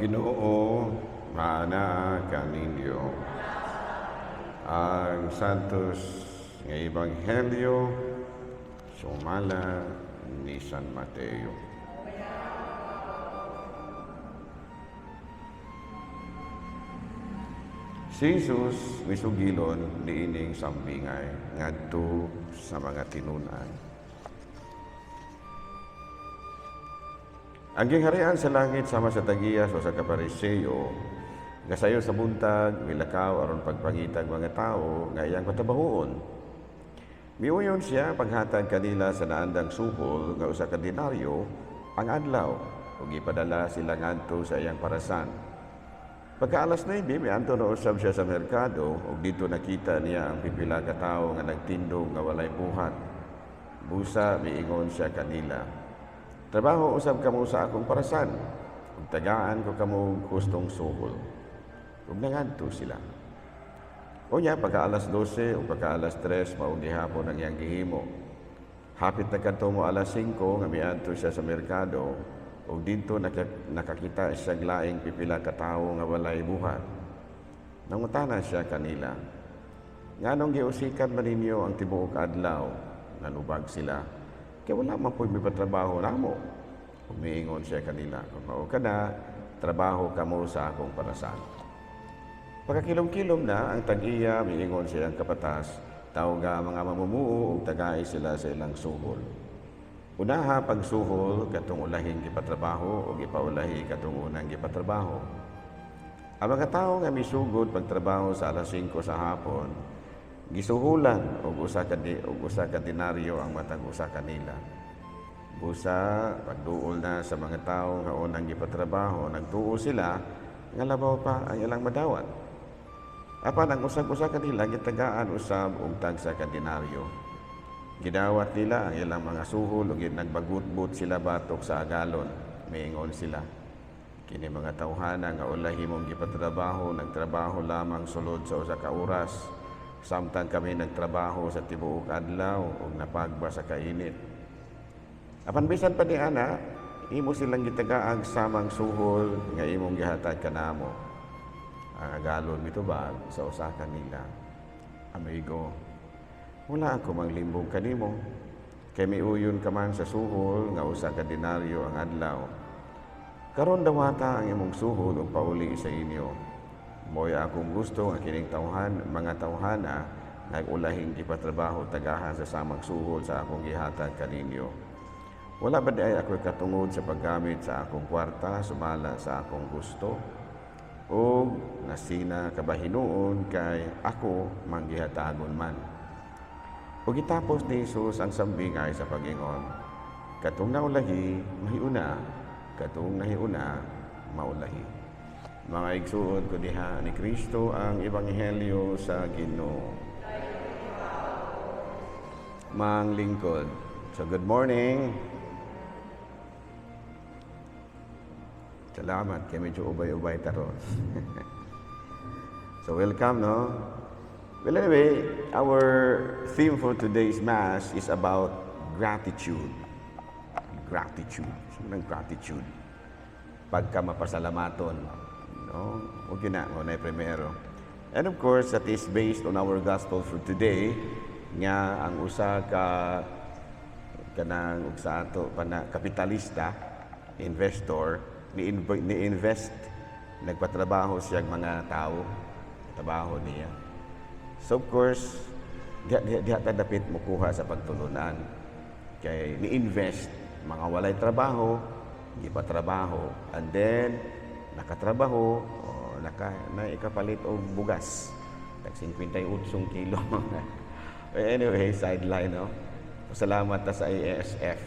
Ginoo, maana kaninyo ang santos nga Ebanghelyo sumala ni San Mateo. Si Jesus misugilon niining sambingay ngadto sa mga tinunan. Ang gingharian sa langit sama sa tagiyas o sa kapariseyo, gasayo sa buntag, milakaw aron pagpangitag mga tao nga iyang patabahoon. Miuyon siya paghatag kanila sa naandang suhol nga usa ka denaryo ang adlaw ug ipadala sila ngadto sa iyang parasan. Pagka alas 9, miadto na usab siya sa merkado ug dito nakita niya ang pipila ka tawo nga nagtindog nga walay buhat. Busa miingon siya kanila, "Trabaho usab kamo sa akong parasan, ug tagaan ko kamo hustong suhol." Ug nangadto sila. Unya pagka alas 12 o pagka alas 3 mao gihapon ang iyang gihimo. Hapit na kadto mo alas 5 nga miadto siya sa merkado ug didto nakakita siya laing pipila ka tawo nga walay buhat. Nangutana siya kanila, "Nganong giusikan man ninyo ang tibuok adlaw?" Nanubag sila, "Kaya wala man po may patrabaho namo." Umiingon siya kanila, "Kung mao ka na, trabaho kamo sa akong parasan." Pagkakilom-kilom na ang tag-iya, miingon siya ang kapatas, tawga mga mamumuo ug tagay sila sa ilang suhol. Unaha pagsuhol katong ulahing gipatrabaho ug ipaulahi katong unang gipatrabaho. Ang mga tawo nga misugod pagtrabaho sa alas 5 sa hapon, gisuhulan og usa ka denaryo ang matag usa kanila. Busa pagduol na sa mga tawo nga unang gipatrabaho, nagtuo sila nga labaw pa ang ilang madawat. Apan ang usag-usa kanila gitagaan usab og tagsa ka denaryo. Gidawat nila ang ilang mga suhol ug nagbagut-but sila batok sa agalon. Miingon sila, "Kini mga tawhana nga ulahi mong gipatrabaho, nagtrabaho lamang sulod sa usa ka oras, samtang kami nagtrabaho sa tibuok adlaw ug napagba sa kainit." Apan bisan pa ni ana, imo silang gitagaag samang suhol nga imong gihatag kanamo. Ang agalon mitubag sa usa kanila, "Amigo, wala ako manglimbong kanimo, kay miuyon ka man sa suhol nga usa ka denaryo ang adlaw. Karon dawata ang imong suhol ug pauli sa inyo. Mo'y akong gusto nga kining mga tawhana nag-ulahing gipatrabaho tagahan sa samang suhol sa akong gihatag kaninyo. Wala ba di ay ako'y katungod sa paggamit sa akong kwarta sumala sa akong gusto? O nasina kabahinuon kay ako manggihatagon man." Ug gitapos ni Jesus ang sambingay sa pag-ingon, "Katong naulahi, mahiuna, katong nahiuna, maulahi." Mga igsuon ko diha ni Kristo ang Ebanghelyo sa Ginoo. Mang lingkod. So good morning. Salamat, kaya medyo ubay-ubay taron. So welcome, no? Well, anyway, our theme for today's Mass is about gratitude. Gratitude. Sino ng gratitude? Pagka mapasalamaton. No? Huwag yun na, ngunay primero. And of course, that is based on our gospel for today, nga ang usa ka kanang sa ato pana kapitalista, investor, ni-invest, nagpatrabaho siya mga tao, trabaho niya. So of course, diha ta dapit mukuha sa pagtulunan. Kay ni-invest, mga walay trabaho, gipatrabaho, and then nakatrabaho, ikapalit og bugas. Tag 58 kilo. Anyway, sideline, no? Salamat ta sa ASF.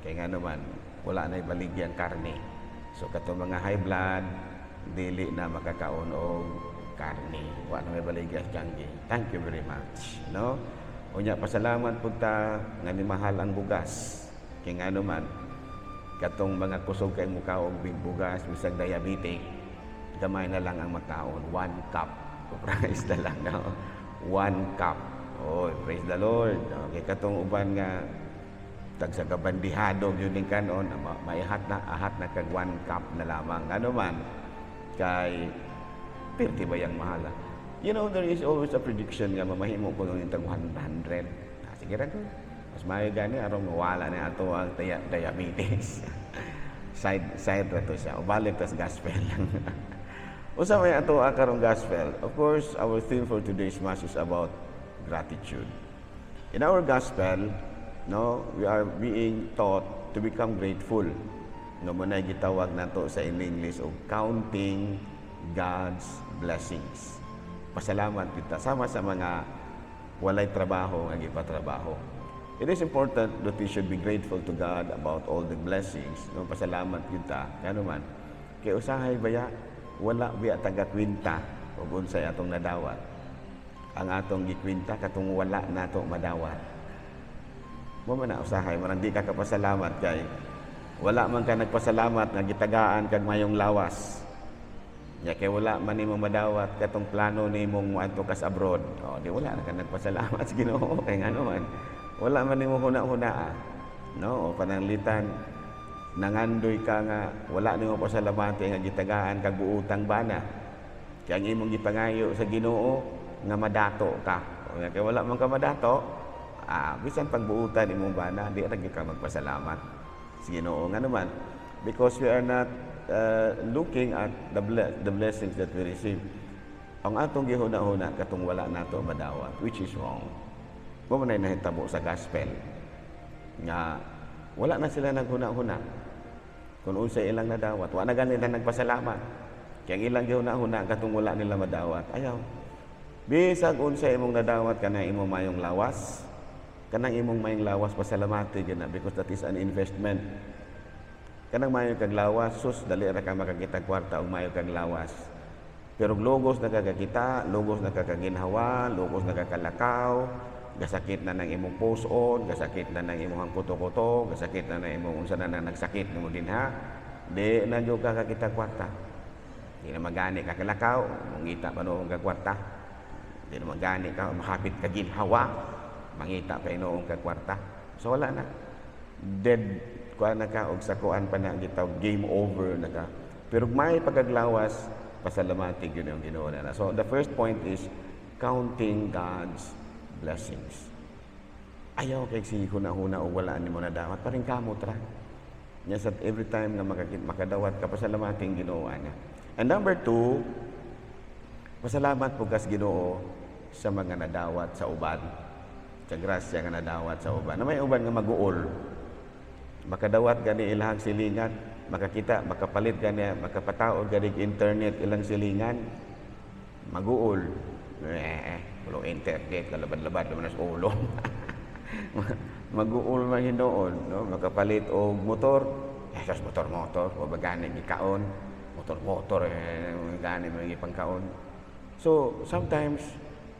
Kaya nga naman, wala na ibaligyang karne. So kato mga high blood, dili na makakaon og karne. Wala na may baligyan kangi. Thank you very much. No? Unya pasalamat pud ta nga ni mahal ang bugas. Kay nga naman katong mga kusog kay muka og big bugas bisag diabetic, gamay na lang ang makaon, 1 cup. Praise the lang, no? 1 cup. Oh, praise the Lord. Okay, katong uban nga tag sa kabandihado yun din kanon, maihat na kag 1 cup na lamang. Ano man, kay pirti ba yung mahala? You know, there is always a prediction nga mamahimo ko nung tag 100. Sige ra ko. Mas maayo gani aron mawala na ato ang diabetes. side ra to siya. O balik tas gospel lang. Usa may ato karong gospel. Of course, our theme for today's mass is about gratitude. In our gospel, no, we are being taught to become grateful. No, muna gitawag nato sa English o counting God's blessings. Pasalamat kita sama sa mga walay trabaho nga gipatrabaho. It is important that we should be grateful to God about all the blessings. No, pasalamat kita. Kano man, kay usahay baya wala biya taga-kwinta ug unsay atong nadawat. Ang atong gikwinta katong wala nato madawat. Mo man na usahay man di ka kapasalamat kay wala man ka nagpasalamat nga gitagaan kag mayong lawas. Ya kay wala man nimo madawat katong plano nimong moadto ka sa abroad. O di wala na ka nagpasalamat sa Ginoo kay ngano man. Wala man nimo huna-hunaa. No, o pananglitan nangandoy ka nga wala nimo pasalamati nga gitagaan kag buutang bana. Kay ang imong gipangayo sa Ginoo nga madato ka. O kay wala man ka madato, bisan pagbuutan imong bana, di ra gyud ka magpasalamat sa Ginoo nga naman because we are not looking at the blessings that we receive. Ang atong gihuna-huna katong wala nato madawat, which is wrong. Mo man nahitabo sa gospel nga wala na sila naghuna-huna. Kung unsay ilang nadawat, wa na ganit na nagpasalamat. Kaya ang ilang gihuna-huna katong wala nila madawat, ayaw. Bisag unsay imong nadawat kana imong mayong lawas, kanang imong mayong lawas pasalamati gyud na because that is an investment. Kanang mayo kag lawas, sus dali ra ka makakita kwarta og mayo kag lawas. Pero logos nakakakita, logos nakakaginhawa, logos nakakalakaw, gasakit na ng imong post-on, gasakit na ng imong kuto-kuto, gasakit na ng imong unsa na nagsakit nimo dinha. Di na jud ka kakita kwarta. Di na magani ka kalakaw, mangita pa noong ka kwarta. Di na magani ka mahapit ka ginhawa, mangita pa inoong ka kwarta. So wala na. Dead kuan na ka og sa kuan pa na gitawag game over na ka. Pero may pagaglawas, pasalamati gyud ang Ginoo na. So the first point is counting God's blessings. Ayaw kay si huna-huna o wala nimo na dawat paring kamot ra. Nya sa every time nga makadawat ka pasalamati ang Ginoo ana. And number 2, pasalamat po kas Ginoo sa mga nadawat sa uban. Sa grasya nga nadawat sa uban. Na may uban nga mag-uol. Makadawat gani ilang silingan, makakita, makapalit gani, makapataod gani internet ilang silingan. Mag-uol. Walang internet, kalabad-labad naman sa ulo. Mag-uol man hinoon, no? Makapalit o motor, esas motor-motor, o bagani gikaon, motor-motor, gani mga ipangkaon. So, sometimes,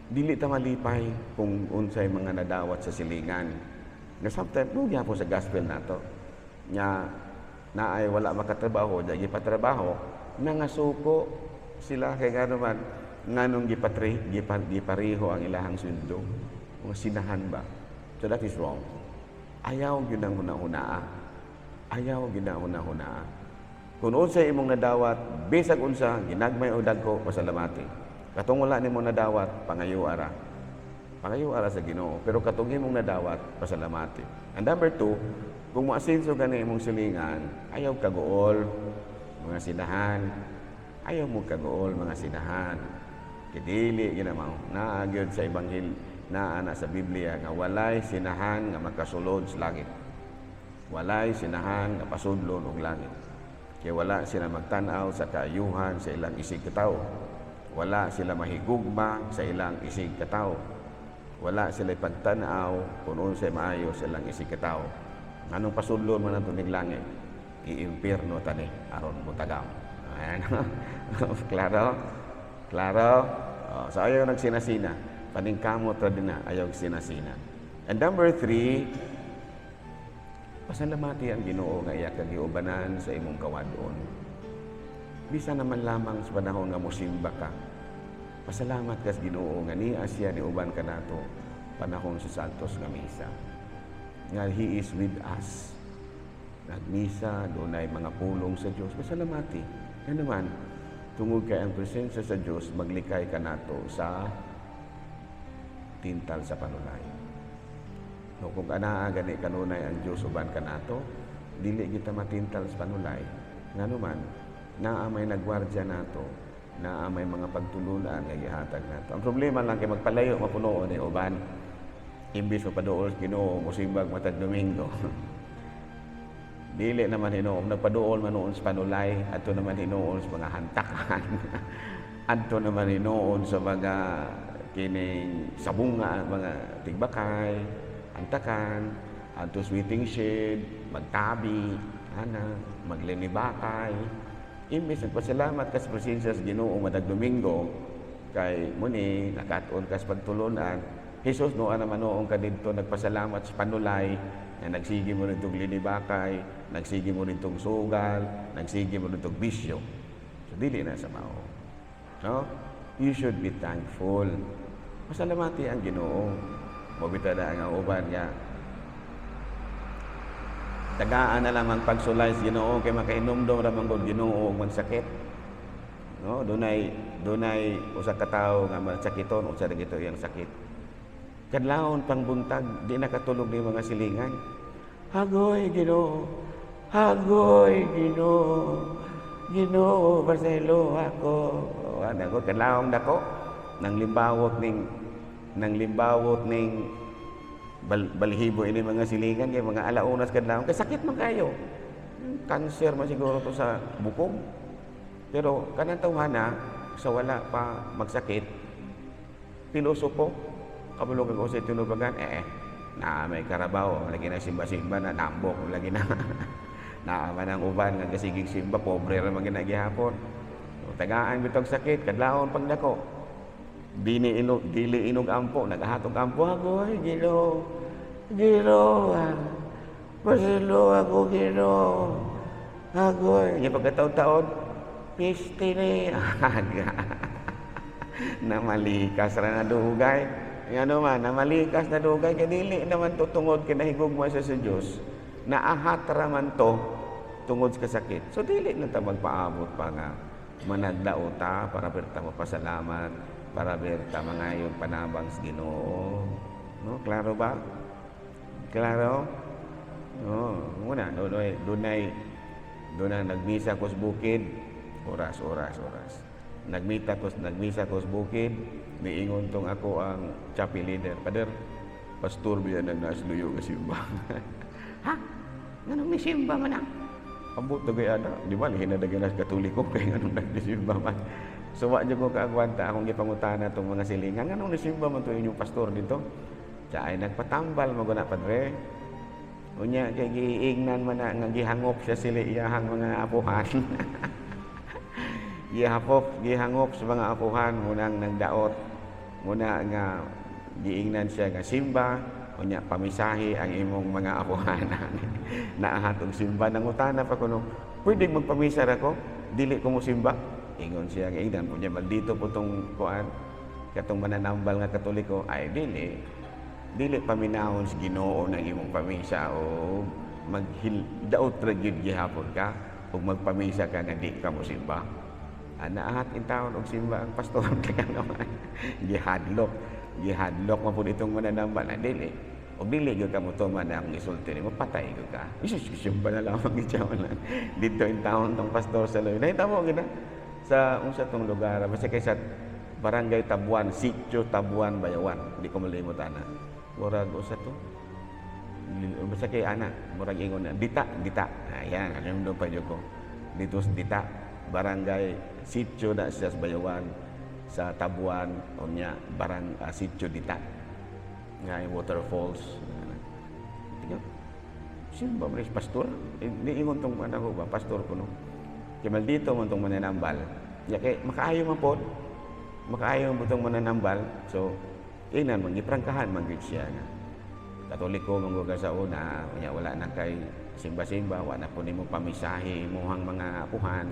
dili ta malipay kung unsay mga nadawat sa silingan. Na sometimes, no, po sa gospel nato, nya na ay wala makatrabaho, dahil gipatrabaho, nangasuko sila kay nga naman, nganong gipariho ang ilahang sweldo, mga sinahan ba? So that is wrong. Ayaw yun ang huna-hunaa. Ayaw yun ang huna-hunaa. Kung unsay imong nadawat, bisag unsa, ginagmay o dagko, pasalamati. Katong wala nimong nadawat, pangayo ara. Pangayo ara sa Ginoo. Pero katong imong nadawat, pasalamati. And number 2, kung maasinso ka na imong silingan, ayaw kagool, mga sinahan. Ayaw mo kagool, mga sinahan. Kidili, ginamaw, naagyon sa Ebanghel, naana sa Biblia, nga walay sinahan nga makasulod sa langit. Walay sinahan nga pasudlon og langit. Kaya wala sila magtanaw sa kaayuhan sa ilang isig katawo. Wala sila mahigugma sa ilang isig katawo. Wala sila pagtanaw kung unsay maayo sa ilang isig katawo. Anong pasudlon man nato ning langit? Iimpierno tani aron butagam. Ayan. Klaro? Klaro? So ayaw nagsinasina. Paningkamot ra din na ayaw sinasina. And number 3, pasalamati ang Ginoo nga iya kag giubanan sa imong kawadon. Bisa naman lamang sa panahon nga mosimba ka. Pasalamat kas Ginoo nga niya siya ni uban ka nato panahon sa santos nga misa. nga He is with us. Nagmisa, doon ay mga pulong sa Diyos. Masalamati. Yan naman, tungod kay ang presensya sa Diyos, maglikay ka nato sa tintal sa panulay. No, kung anaa gani kanunay ang Diyos uban ka nato, dili kita matintal sa panulay. Nga naman, naa may nagwardya nato, naa may mga pagtulunan nga gihatag nato. Ang problema lang kay magpalayo mapunoon ni uban. Imbis mapaduol Ginoo musimbag matag Domingo. Dili naman hinuon nagpaduol man noon sa panulay, adto naman hinuon sa mga hantakan. Adto naman hinuon sa mga kining sabunga, mga tigbakay, hantakan, adto sweeting shed, magtabi, maglinibakay. Imbis nagpasalamat ka sa presensya sa Ginoo matag Domingo, kay muni nakatuon ka sa pagtulunan. Jesus noon naman noong kadito nagpasalamat sa panulay na nagsigi mo nitong linibakay, nagsigi mo nitong sugal, nagsigi mo nitong bisyo. So, dili na sa mao. No? You should be thankful. Masalamati ang Ginoo. Mabita na ang uban niya. Tagaan na lang ang pagsulay sa Ginoo kay makainomdom ra man gud Ginoo og magsakit. No, dunay usa ka tawo nga magsakiton usa ra gito iyang sakit. Kadlawon pang buntag, di nakatulog ni mga silingan. Hagoy, Ginoo. Hagoy, Ginoo. Ginoo, pasaylo ako. Ano ko, kadlawon dako. Nang limbawot ning balhibo ini mga silingan, kay mga alaunas kadlawon. Kay sakit man kayo. Cancer man siguro to sa bukog. Pero kanang tawhana, sa wala pa magsakit, pilosopo, kabulog ako sa tinubagan, na may karabaw, lagi na simba-simba na nambok, lagi na naaman ang uban, nga kasigig simba, pobre ra man ginagihapon. Tagaan bitog sakit, kadlawon pag dako. Dili inog ampo, nagahatog ampo, agoy, Ginoo. Ginoo, pasilo ako, Ginoo. Agoy, yung pagkataon-taon, piste ni, namalikas ra na dugay. Ano man, namalikas na dugay, kaya dili naman to tungod kinahigugma sa Diyos, naahat raman to tungod sa sakit. So, dili na ta magpaabot pa nga managdao ta para berta mapasalamat, para berta mangayon panabang sa Ginoo. No? Klaro ba? Klaro? No, muna, dunay nagmisa ko sa bukid, oras. Nagmisa ko sa bukid, niingon tong ako ang chapel leader. Pader, pastor biya na nasluyo nga simba. Ha? Ganun may simba man ang? Ambot na gaya na. Di ba, hinadagan na katoliko kaya ganun nagsimba man. So, wala ko kaagwanta akong ipangutana itong mga silingan. Ganun nasimba man ito inyong pastor dito. Siya ay nagpatambal, maguna padre. Unya, kaya giingnan man na, nga gihangop siya sila iyahang mga apuhan. Gihangop sa mga apuhan, munang nagdaot. Muna nga giingnan siya nga simba, unya pamisahi ang imong mga apuhan. Naahatong simba, nangutana pa kuno, pwedeng magpamisa ako? Dili ko mo simba? Ingon siya nga ingnan, unya maldito po itong kuan, katong mananambal nga katoliko, ay dili paminahon sa Ginoo ng imong pamisa o magdaot ra gyud gihapon ka ug magpamisa ka nga di ka mo simba. Naahat in taon og simba ang pastor kaya naman gihadlok mo pud itong mananambal na dili og dili gyud ka mo tuman ang isulti nimo patay gyud ka. Isus simba na lang gichawan dito in taon tong pastor sa Loy. Nahitabo gina sa unsa tong lugar basta kay sa Barangay Tabuan, Sitio Tabuan, Bayawan. Di ko malimot ana. Murag usa to. Basta kay ana, murag ingon na Dita. Ayan, alam do pa jud ko. Dito sa Dita, Barangay Sitio na siya sa Bayawan, sa Tabuan, unya Sitio Dita. Nga waterfalls. Tingnan. Sino ba maris pastor? Di ingon tong ana ko ba pastor kuno. Kay maldito man tong mananambal. Ya kay makaayo man pod. Makaayo mo itong mananambal. So, inan, magiprangkahan, manggit siya na. Katoliko, mangguga sa una, wala na kay simba-simba, wala po ni mo pamisahe, muhang mga apuhan.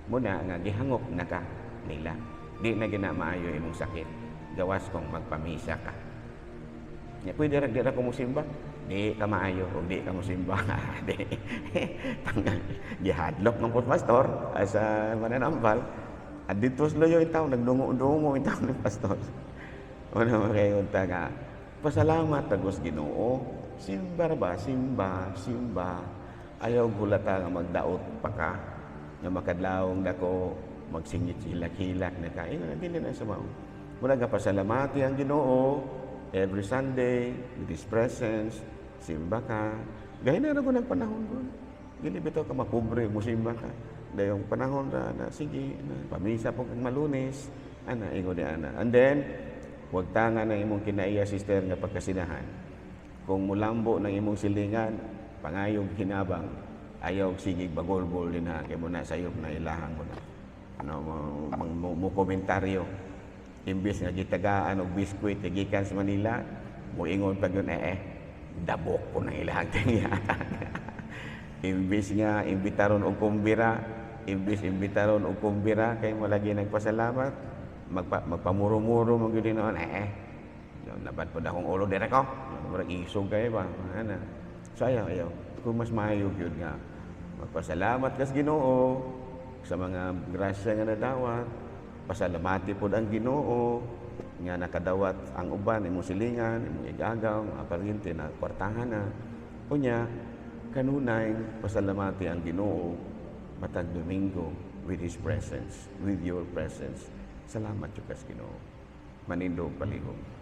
Muna nga, gihangop na ka nila. Di na ginamaayo imong sakit. Gawas kong magpamisa ka. Ya, pwede rin, di na kumusimba. di ka maayo ug di ka mosimba. Di tanggal gihadlok ng pastor sa mananambal. At dito sloyo itaw nagdungo-dungo itaw ng pastor. Una makaingon ta nga pasalamat tagos Ginoo. Simba ba, simba. Ayaw gulata nga magdaot pa ka nga makadlawong dako magsingit hilak-hilak na ka. Dili na sa mao. Muna nga pasalamati ang Ginoo every Sunday with His presence. Simba ka. Gaya na ko ng panahon ko. Dili bitaw ka mapobre, musimba ka. Dayong panahon na sige, pamisa po kang Malunes. Ingo di ana. And then, huwag tanga ng imong kinaiya, sister, nga pagkasinahan. Kung mulambo ng imong silingan, pangayog hinabang, ayaw sigig bagol-bol din ha, kaya mo na sayop na ilahang mo na. Mo komentaryo. Imbis nga gitagaan og biskwit, gikan sa Manila, mo ingon pag yun, dabok po na ilahang tingyan. Imbis nga, imbitaron og kumbira, kay mo lagi nagpasalamat, magpamuro-muro mo yun noon, labad po na akong ulo dire ko. Marag isog kayo ba? So ayaw. Kung mas mayog yun nga, magpasalamat kas Ginoo sa mga grasya nga nadawat. Pasalamati po ang Ginoo nga nakadawat ang uban, imong silingan, imong igagaw, mga paryente na kwartahan na. Kunya, kanunay, pasalamati ang Ginoo matag Domingo with His presence, with your presence. Salamat yung kas Ginoo. Manindog palihog.